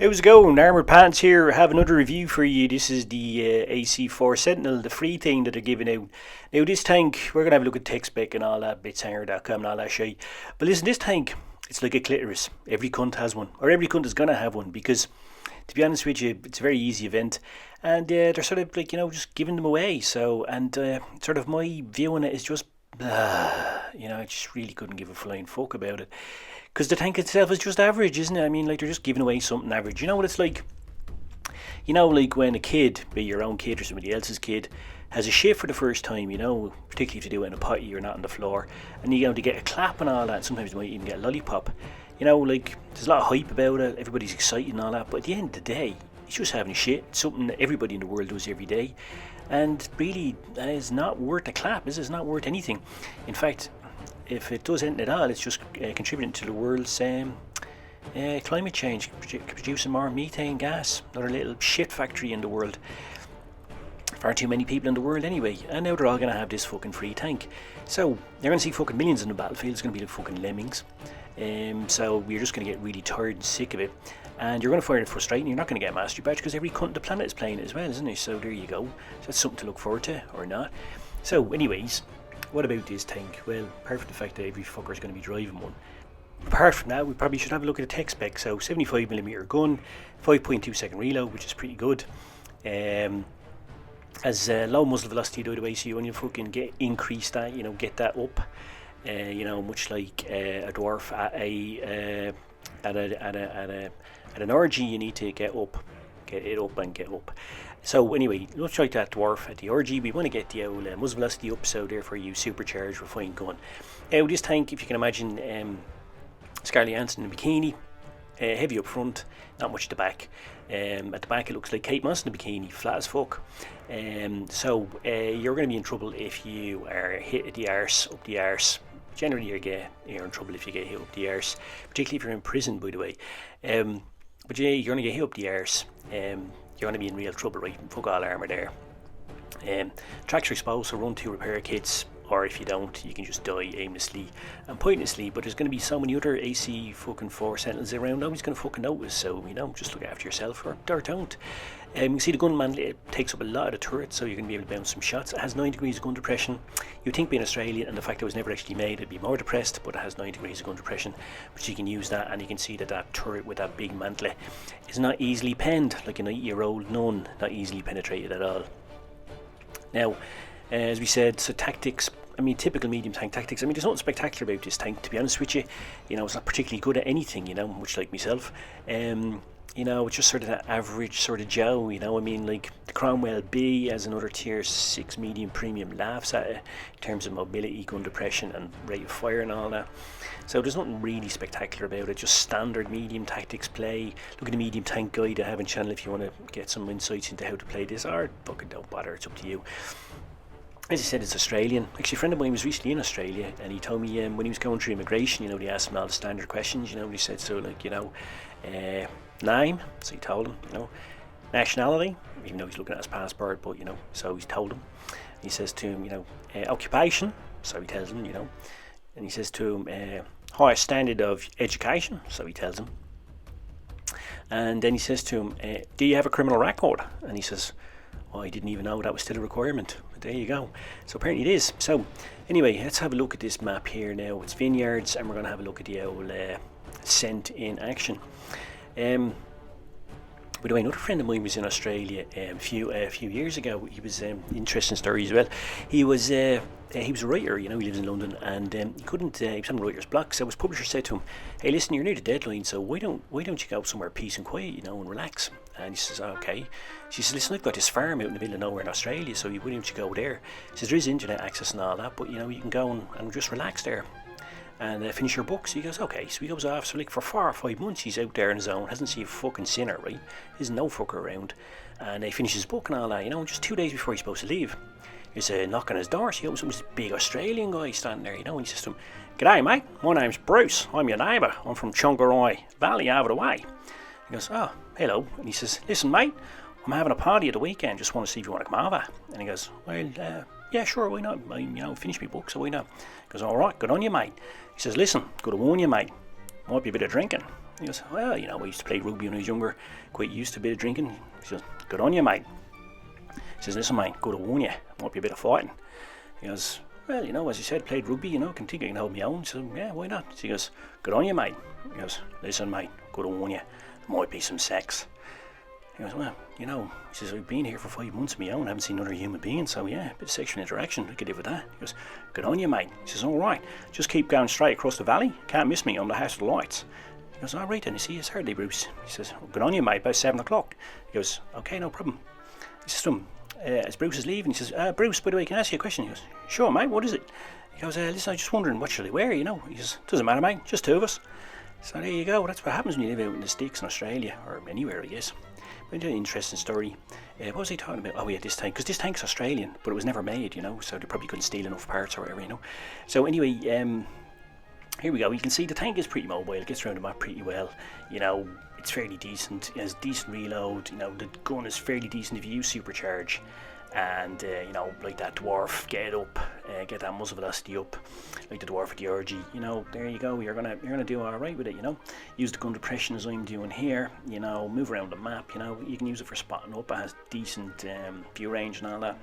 How's it going? Armoured Pants here. I have another review for you. This is the AC4 Sentinel, the free thing that they're giving out. Now this tank, we're going to have a look at tech spec and all that, blitz.com and all that shit. But listen, this tank, it's like a clitoris. Every cunt has one, or every cunt is going to have one, because to be honest with you, it's a very easy event. And they're sort of like, just giving them away. So, and sort of my view on it is just, I just really couldn't give a flying fuck about it. Because the tank itself is just average, isn't it? I mean, like, they're just giving away something average. You know what it's like? Like when a kid, be your own kid or somebody else's kid, has a shit for the first time, particularly if they do it in a potty or not on the floor, and they get a clap and all that, and sometimes they might even get a lollipop. Like, there's a lot of hype about it, everybody's excited and all that, but at the end of the day, it's just having a shit. It's something that everybody in the world does every day, and really, it's not worth a clap, is it? It's not worth anything. In fact, if it does anything at all, it's just contributing to the world's climate change, producing more methane gas, another little shit factory in the world. Far too many people in the world anyway, and now they're all going to have this fucking free tank. So they're going to see fucking millions in the battlefield. It's going to be like fucking lemmings. So we're just going to get really tired and sick of it, and you're going to find it frustrating. You're not going to get a mastery badge because every cunt on the planet is playing it as well, isn't it? So there you go. So that's something to look forward to, or not. So anyways, what about this tank? Well, apart from the fact that every fucker is going to be driving one, apart from that, we probably should have a look at the tech spec. So 75mm gun, 5.2 second reload, which is pretty good. As low muzzle velocity by the way, so you only fucking increase that, get that up. Much like a dwarf at an RG, you need to get it up and get up. So anyway, much like that dwarf at the RG, we want to get the old muzzle velocity up, so therefore you supercharge refined gun. Now this tank, if you can imagine, Scarlett Johansson in a bikini, heavy up front, not much at the back. At the back it looks like Kate Moss in a bikini, flat as fuck. So you're going to be in trouble if you are hit at the arse, up the arse. Generally you're in trouble if you get hit up the arse, particularly if you're in prison, by the way. But yeah, you're going to get hit up the arse. You're going to be in real trouble, right? Fuck all armour there. Tracks are exposed, so run 2 repair kits, or if you don't, you can just die aimlessly and pointlessly. But there's going to be so many other AC fucking 4 Sentinels around, nobody's going to fucking notice, so just look after yourself, or don't. You can see the gun mantle, it takes up a lot of the turret, so you're going to be able to bounce some shots. It has 9 degrees of gun depression. You'd think being Australian and the fact it was never actually made, it'd be more depressed, but it has 9 degrees of gun depression, but you can use that, and you can see that turret with that big mantle is not easily penned, like an 8-year-old nun, not easily penetrated at all. Now, as we said, so tactics, typical medium tank tactics. There's nothing spectacular about this tank, to be honest with you. It's not particularly good at anything, much like myself. It's just sort of that average sort of Joe, like the Cromwell B as another tier 6 medium premium laughs at it in terms of mobility, gun depression and rate of fire and all that. So there's nothing really spectacular about it, just standard medium tactics play. Look at the medium tank guide I have on channel if you want to get some insights into how to play this, or fucking don't bother, it's up to you. As I said, it's Australian. Actually, a friend of mine was recently in Australia, and he told me when he was going through immigration, they asked him all the standard questions, he said, so like, name, so he told him, nationality, even though he's looking at his passport, but, so he's told him. He says to him, occupation, so he tells him, and he says to him, highest standard of education, so he tells him. And then he says to him, do you have a criminal record? And he says, I didn't even know that was still a requirement, but there you go. So apparently it is. So anyway, let's have a look at this map here now. It's vineyards, and we're going to have a look at the old scent in action. By the way, another friend of mine was in Australia a few years ago. He was interesting story as well. He was a writer, he lives in London, and he couldn't. He was on writer's block. So his publisher said to him, "Hey, listen, you're near the deadline, so why don't you go somewhere peace and quiet, and relax?" And he says, "Okay." She says, "Listen, I've got this farm out in the middle of nowhere in Australia, so why don't you go there?" He says, "There is internet access and all that, but you can go and just relax there and finish your book." So he goes, okay. So he goes off. So like for 4 or 5 months he's out there in his own, hasn't seen a fucking sinner, right? There's no fucker around, and he finishes his book and all that, just 2 days before he's supposed to leave, there's a knock on his door. So he opens up, this big Australian guy standing there, and he says to him, "G'day mate, my name's Bruce, I'm your neighbour, I'm from Chungarai Valley over the way." He goes, "Oh, hello." And he says, "Listen mate, I'm having a party at the weekend, just want to see if you want to come over." And he goes, "Well, yeah, sure, why not? I finished my book, so why not?" He goes, "Alright, good on you mate." He says, "Listen, got to warn you mate, might be a bit of drinking." He goes, well, you know, I used to play rugby when I was younger, quite used to a bit of drinking. He says, good on you, mate. He says, listen, mate, good to warn you, might be a bit of fighting. He goes, well, you know, as you said, played rugby, you know, can think I can hold my own. So, yeah, why not? So he goes, good on you, mate. He goes, listen, mate, good to warn you, there might be some sex. He goes, well, you know, he says, I've been here for 5 months of my own, I haven't seen another human being, so yeah, a bit of sexual interaction, I could live with that. He goes, good on you, mate. He says, all right, just keep going straight across the valley, can't miss me on the House of the Lights. He goes, all right then, you see, it's early, Bruce. He says, well, good on you, mate, about 7 o'clock. He goes, okay, no problem. He says to him, as Bruce is leaving, he says, Bruce, by the way, can I ask you a question? He goes, sure, mate, what is it? He goes, listen, I was just wondering, what shall I wear, you know? He says, doesn't matter, mate, just 2 of us. So there you go, that's what happens when you live out in the sticks in Australia, or anywhere, I guess. But an interesting story. What was he talking about? Oh yeah, this tank, because this tank's Australian, but it was never made, you know, so they probably couldn't steal enough parts or whatever, you know. So anyway, here we go. You can see the tank is pretty mobile, it gets around the map pretty well, you know, it's fairly decent, it has decent reload, you know, the gun is fairly decent if you use supercharge. And you know, like that dwarf, get it up, get that muzzle velocity up, like the dwarf with the RG. You know, there you go. You're gonna do all right with it. You know, use the gun depression as I'm doing here. You know, move around the map. You know, you can use it for spotting up. It has decent view range and all that.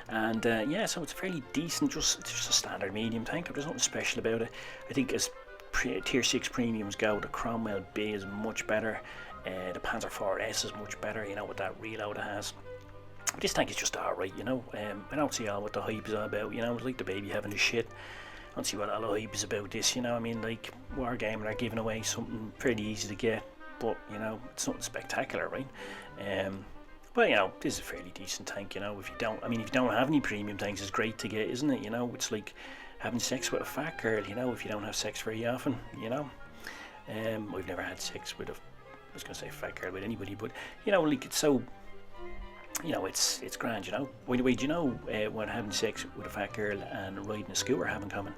And yeah, so it's fairly decent. It's just a standard medium tank. There's nothing special about it. I think as tier 6 premiums go, the Cromwell B is much better. The Panzer IV-S is much better. You know, with that reload it has. But this tank is just alright, you know. I don't see all what the hype is all about, you know. It's like the baby having the shit. I don't see what all the hype is about this, you know. I mean, like, Wargaming are giving away something fairly easy to get, but, you know, it's nothing spectacular, right? But, you know, this is a fairly decent tank, you know. If you don't have any premium tanks, it's great to get, isn't it? You know, it's like having sex with a fat girl, you know, if you don't have sex very often, you know. I've never had sex with I was going to say fat girl with anybody, but, you know, like, it's so... You know, it's grand, you know. By the way, do you know what having sex with a fat girl and riding a scooter have in common?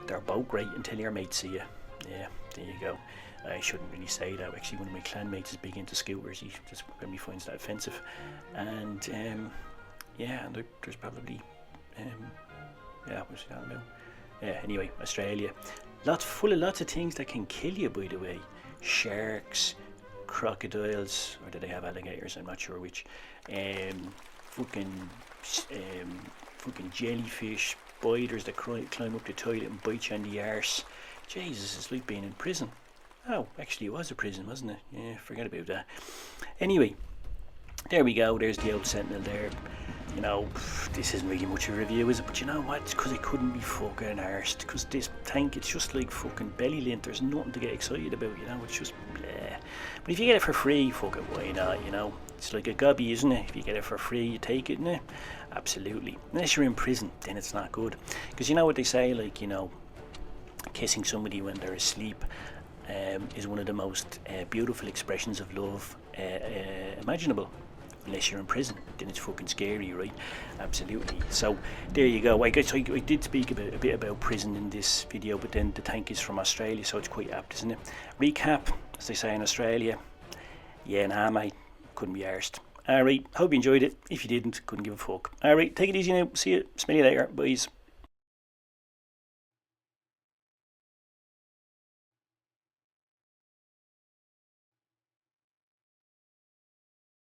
They're both great until your mates see you. Yeah, there you go. I shouldn't really say that. Actually, one of my clan mates is big into scooters. He just probably finds that offensive. And yeah, and there's probably yeah, what's that about? Yeah, anyway, Australia, full of lots of things that can kill you. By the way, sharks, crocodiles, or do they have alligators? I'm not sure which. Fucking jellyfish, spiders that climb up the toilet and bite you on the arse. Jesus, it's like being in prison. Oh, actually it was a prison, wasn't it? Yeah, forget about that. Anyway, there we go, there's the old Sentinel there. You know, this isn't really much of a review, is it? But you know what? It's because I couldn't be fucking arsed. Because this tank, it's just like fucking belly lint. There's nothing to get excited about, you know? It's just bleh. But if you get it for free, fuck it, why not, you know? It's like a gobby, isn't it? If you get it for free, you take it, innit? Absolutely. Unless you're in prison, then it's not good. Because you know what they say, like, you know, kissing somebody when they're asleep is one of the most beautiful expressions of love imaginable. Unless you're in prison, then it's fucking scary, right? Absolutely. So there you go. I guess I did speak a bit about prison in this video, but then the tank is from Australia, so it's quite apt, isn't it? Recap, as they say in Australia. Yeah, nah, mate, couldn't be arsed. Alright, hope you enjoyed it. If you didn't, couldn't give a fuck. Alright, take it easy now. See you. Smell you later. Boys.